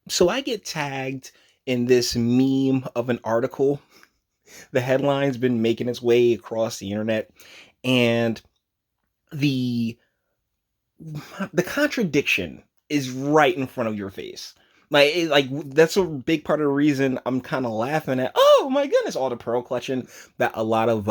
So I get tagged in this meme of an article. The headline's been making its way across the internet, and the the contradiction is right in front of your face. Like that's a big part of the reason I'm kind of laughing at. Oh my goodness, all the pearl clutching that a lot of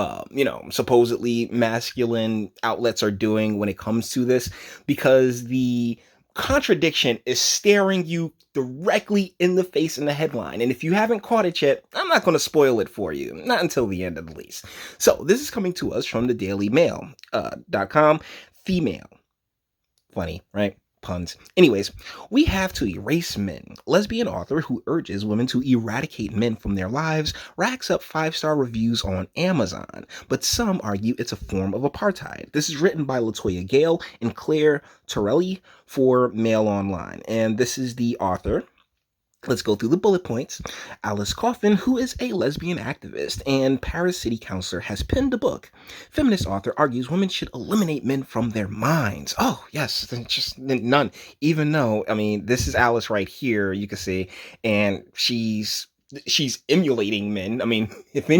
supposedly masculine outlets are doing when it comes to this, because the contradiction is staring you directly in the face in the headline. And if you haven't caught it yet, I'm not going to spoil it for you, not until the end at least. So this is coming to us from the Daily Mail .com. Female. Funny, right? Puns. Anyways, we have to erase men. Lesbian author who urges women to eradicate men from their lives racks up 5-star reviews on Amazon, but some argue it's a form of apartheid. This is written by Latoya Gale and Claire Torelli for Mail Online, and this is the author. Let's go through the bullet points. Alice Coffin, who is a lesbian activist and Paris city councilor, has penned a book. Feminist author argues women should eliminate men from their minds. Oh, yes, just none. Even though, I mean, this is Alice right here, you can see, and she's emulating men. I mean, if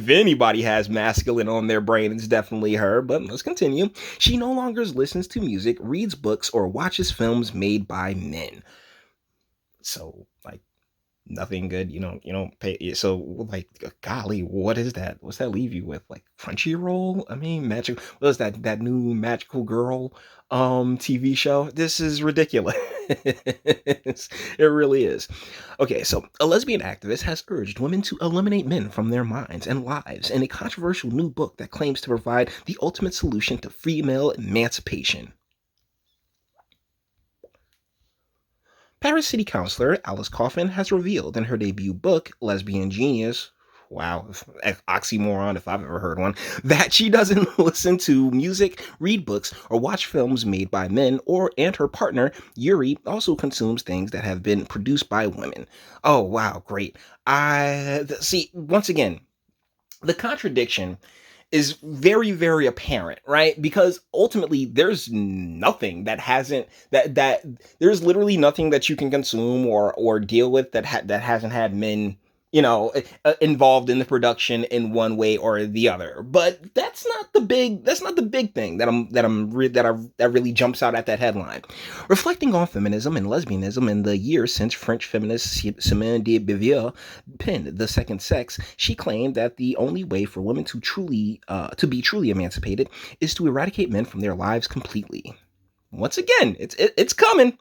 anybody has masculine on their brain, it's definitely her. But let's continue. She no longer listens to music, reads books, or watches films made by men. So like nothing good, you don't pay. So like, golly, what is that? What's that leave you with? Like Crunchyroll? I mean, magic. What is that new magical girl TV show? This is ridiculous. It really is. Okay, so a lesbian activist has urged women to eliminate men from their minds and lives in a controversial new book that claims to provide the ultimate solution to female emancipation. Paris City Councilor Alice Coffin has revealed in her debut book, Lesbian Genius, wow, oxymoron if I've ever heard one, that she doesn't listen to music, read books, or watch films made by men, and her partner, Yuri, also consumes things that have been produced by women. Oh, wow, great. See, once again, the contradiction is very, very apparent, right? Because ultimately there's nothing that hasn't that there's literally nothing that you can consume or deal with that hasn't had men, involved in the production in one way or the other. But that's not the big thing that really jumps out at that headline. Reflecting on feminism and lesbianism in the years since French feminist Simone de Beauvoir penned The Second Sex, she claimed that the only way for women to be truly emancipated is to eradicate men from their lives completely. Once again, it's coming.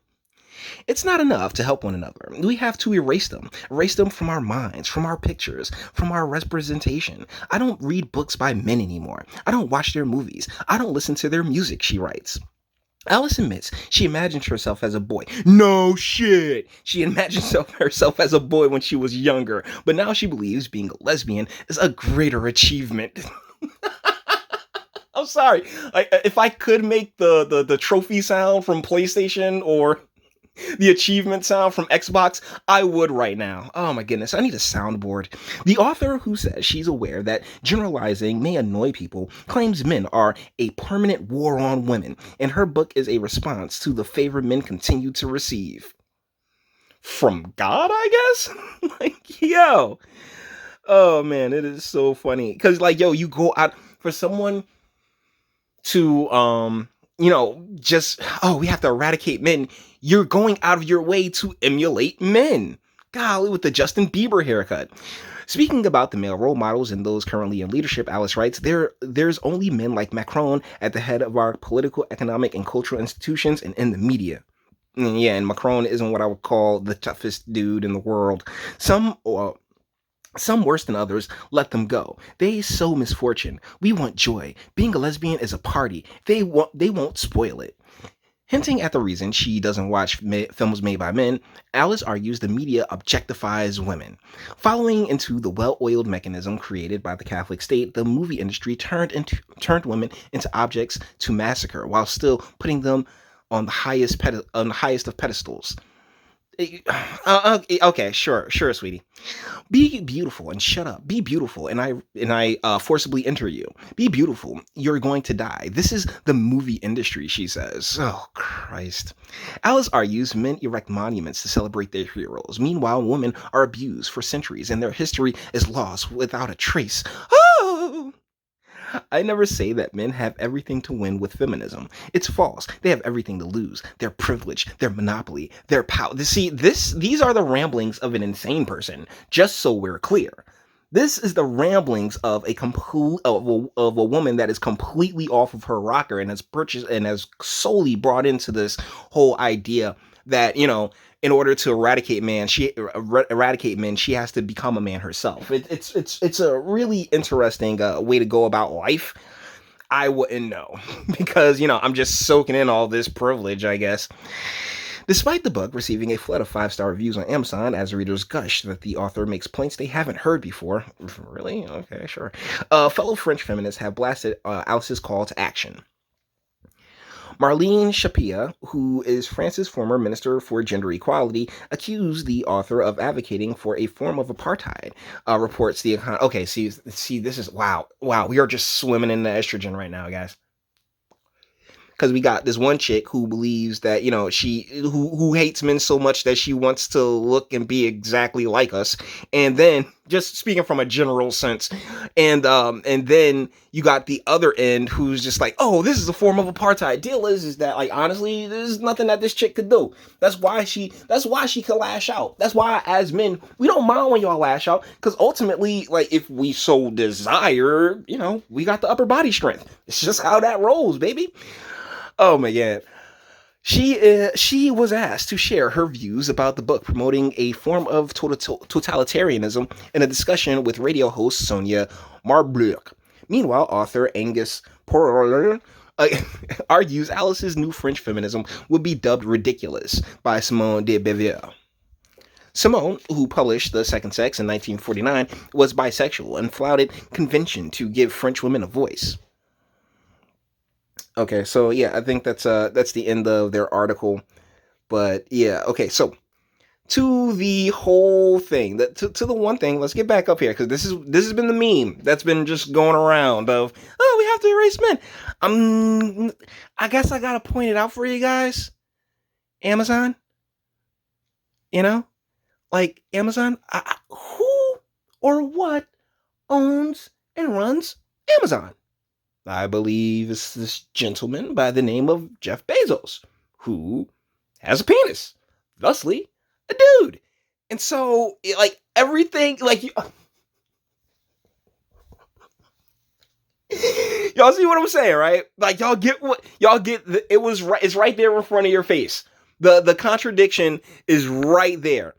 It's not enough to help one another. We have to erase them from our minds, from our pictures, from our representation. I don't read books by men anymore. I don't watch their movies. I don't listen to their music, she writes. Alice admits she imagines herself as a boy. No shit! She imagines herself as a boy when she was younger, but now she believes being a lesbian is a greater achievement. I'm sorry. If I could make the trophy sound from PlayStation or the achievement sound from Xbox, I would right now. Oh my goodness, I need a soundboard. The author, who says she's aware that generalizing may annoy people, claims men are a permanent war on women, and her book is a response to the favor men continue to receive. From God, I guess? Like, yo. Oh man, it is so funny. Because, like, yo, you go out for someone to just, oh, we have to eradicate men. You're going out of your way to emulate men. Golly, with the Justin Bieber haircut. Speaking about the male role models and those currently in leadership, Alice writes, there's only men like Macron at the head of our political, economic, and cultural institutions and in the media. Yeah, and Macron isn't what I would call the toughest dude in the world. Some worse than others, let them go. They sow misfortune. We want joy. Being a lesbian is a party. They won't spoil it. Hinting at the reason she doesn't watch films made by men, Alice argues the media objectifies women. Following into the well-oiled mechanism created by the Catholic state, the movie industry turned women into objects to massacre while still putting them on the highest of pedestals. Okay, sure, sweetie. Be beautiful and shut up. Be beautiful, and I forcibly enter you. Be beautiful. You're going to die. This is the movie industry, she says. Oh Christ. Alice argues men erect monuments to celebrate their heroes. Meanwhile, women are abused for centuries, and their history is lost without a trace. Oh. I never say that men have everything to win with feminism. It's false. They have everything to lose. Their privilege, their monopoly, their power. See, these are the ramblings of an insane person, just so we're clear. This is the ramblings of of a woman that is completely off of her rocker and has purchased and has solely brought into this whole idea that, in order to eradicate men, she has to become a man herself. It's a really interesting way to go about life. I wouldn't know because I'm just soaking in all this privilege, I guess. Despite the book receiving a flood of 5-star reviews on Amazon, as readers gush that the author makes points they haven't heard before. Really? Okay, sure. Fellow French feminists have blasted Alice's call to action. Marlene Shapia, who is France's former Minister for Gender Equality, accused the author of advocating for a form of apartheid. Reports the okay. See, this is wow. We are just swimming in the estrogen right now, guys. Because we got this one chick who believes that who hates men so much that she wants to look and be exactly like us, and then just speaking from a general sense, and then you got the other end who's just like, oh, this is a form of apartheid. Deal is that, like, honestly, there's nothing that this chick could do. That's why she could lash out. That's why as men we don't mind when y'all lash out, because ultimately, like, if we so desire, we got the upper body strength. It's just how that rolls, baby. Oh my god. She was asked to share her views about the book promoting a form of totalitarianism in a discussion with radio host Sonia Marbleuc. Meanwhile, author Angus Parler argues Alice's new French feminism would be dubbed ridiculous by Simone de Beauvoir. Simone, who published The Second Sex in 1949, was bisexual and flouted convention to give French women a voice. Okay, so yeah, I think that's the end of their article. But yeah, okay, so to the whole thing, to the one thing, let's get back up here, because this has been the meme that's been just going around of, oh, we have to erase men. I guess I gotta point it out for you guys. Amazon, like Amazon, who or what owns and runs Amazon? I believe it's this gentleman by the name of Jeff Bezos, who has a penis, thusly a dude. And so, like, everything, like, y'all see what I'm saying, right? Like, it's right there in front of your face. The contradiction is right there.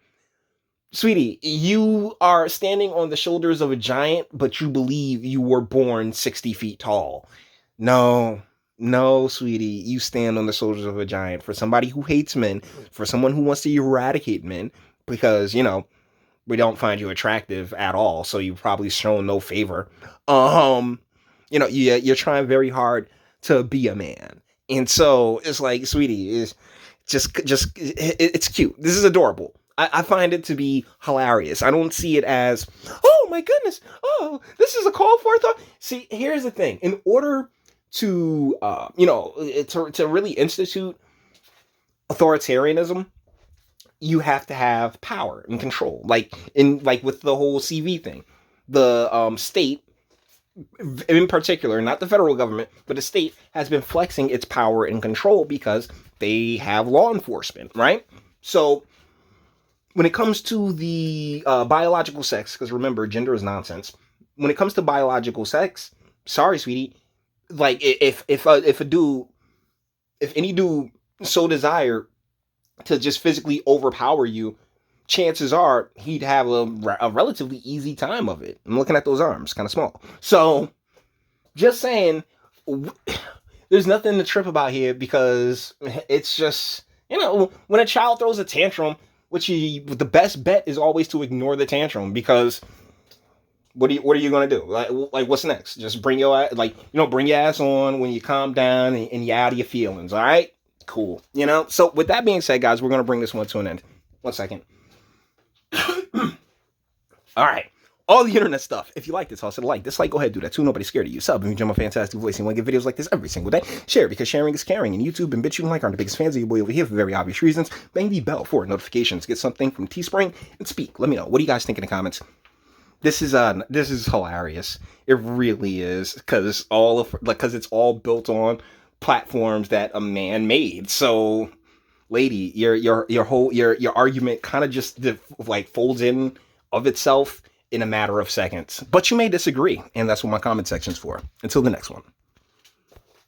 Sweetie, you are standing on the shoulders of a giant, but you believe you were born 60 feet tall. No, sweetie, you stand on the shoulders of a giant. For somebody who hates men, for someone who wants to eradicate men, because, we don't find you attractive at all, so you've probably shown no favor. You're trying very hard to be a man. And so it's like, sweetie, it's cute. This is adorable. I find it to be hilarious. I don't see it as, oh my goodness, oh, this is a call for thought. See, here's the thing. In order to, to really institute authoritarianism, you have to have power and control. Like with the whole CV thing, the state, in particular, not the federal government, but the state has been flexing its power and control because they have law enforcement, right? So when it comes to the biological sex, because remember, gender is nonsense. When it comes to biological sex, sorry, sweetie, like if any dude so desire to just physically overpower you, chances are he'd have a relatively easy time of it. I'm looking at those arms, kind of small. So, just saying, there's nothing to trip about here, because it's just, when a child throws a tantrum, the best bet is always to ignore the tantrum, because what are you gonna do? Like what's next? Just bring your ass on when you calm down and you're out of your feelings. All right, cool. So with that being said, guys, we're gonna bring this one to an end. 1 second. All right. All the internet stuff. If you like this, also like, dislike, go ahead, do that too. Nobody's scared of you. Sub, if you enjoy my fantastic voice and you want to get videos like this every single day, share because sharing is caring. And YouTube and Bitchute and like aren't the biggest fans of your boy over here for very obvious reasons. Bang the bell for notifications. Get something from Teespring and speak. Let me know. What do you guys think in the comments? This is hilarious. It really is because it's all built on platforms that a man made. So, lady, your argument kind of just like folds in of itself in a matter of seconds. But you may disagree, and that's what my comment section's for. Until the next one.